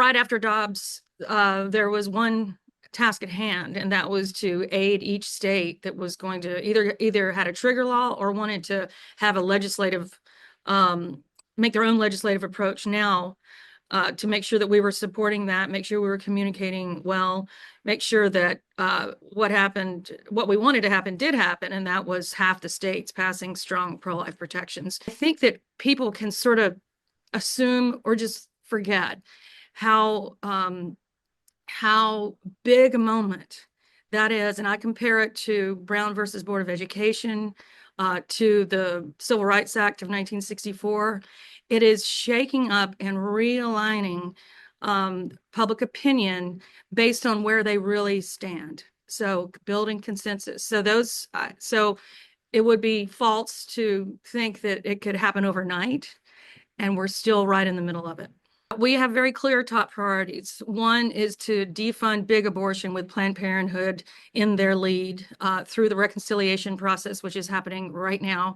right after Dobbs, there was one task at hand, and that was to aid each state that was going to either had a trigger law or wanted to have a legislative, make their own legislative approach now, to make sure that we were supporting that, make sure we were communicating well, make sure that what we wanted to happen did happen, and that was half the states passing strong pro-life protections. I think that people can sort of assume or just forget how big a moment that is. And I compare it to Brown versus Board of Education, to the Civil Rights Act of 1964. It is shaking up and realigning public opinion based on where they really stand. So building consensus. So it would be false to think that it could happen overnight, and we're still right in the middle of it. We have very clear top priorities. One is to defund big abortion with Planned Parenthood in their lead, through the reconciliation process, which is happening right now.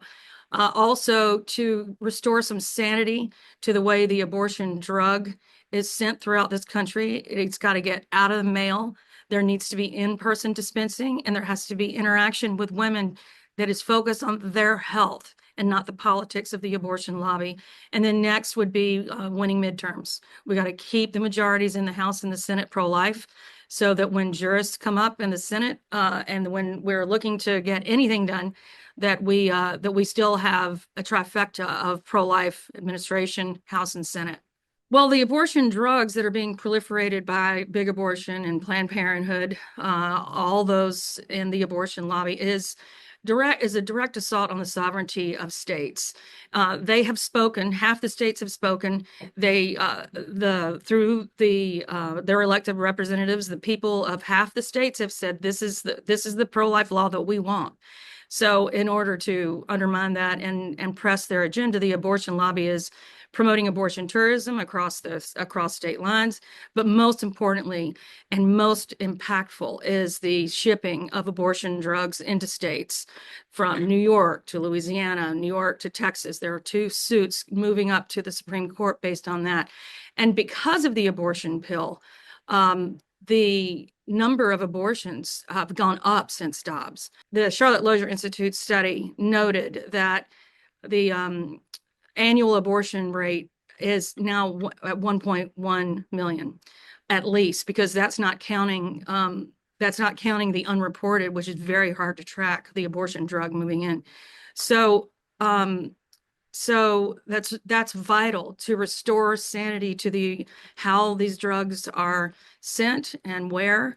Also to restore some sanity to the way the abortion drug is sent throughout this country. It's got to get out of the mail. There needs to be in-person dispensing, and there has to be interaction with women that is focused on their health and not the politics of the abortion lobby. And then next would be winning midterms. We got to keep the majorities in the House and the Senate pro-life, so that when jurists come up in the Senate, and when we're looking to get anything done, that we still have a trifecta of pro-life administration, House and Senate. Well, the abortion drugs that are being proliferated by Big Abortion and Planned Parenthood, all those in the abortion lobby, is a direct assault on the sovereignty of states. They have spoken. Half the states have spoken. They, through their elected representatives, the people of half the states have said this is the pro-life law that we want. So, in order to undermine that and press their agenda, the abortion lobby is promoting abortion tourism across state lines. But most importantly and most impactful is the shipping of abortion drugs into states from New York to Louisiana, New York to Texas. There are 2 suits moving up to the Supreme Court based on that. And because of the abortion pill, the number of abortions have gone up since Dobbs. The Charlotte Lozier Institute study noted that the annual abortion rate is now at 1.1 million, at least, because that's not counting the unreported, which is very hard to track, the abortion drug moving in. So that's vital to restore sanity to how these drugs are sent and where.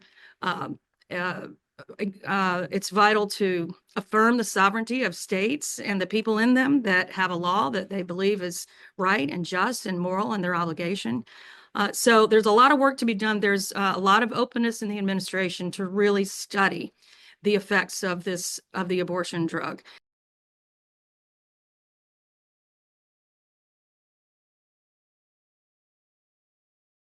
It's vital to affirm the sovereignty of states and the people in them that have a law that they believe is right and just and moral and their obligation. So there's a lot of work to be done. There's a lot of openness in the administration to really study the effects of the abortion drug.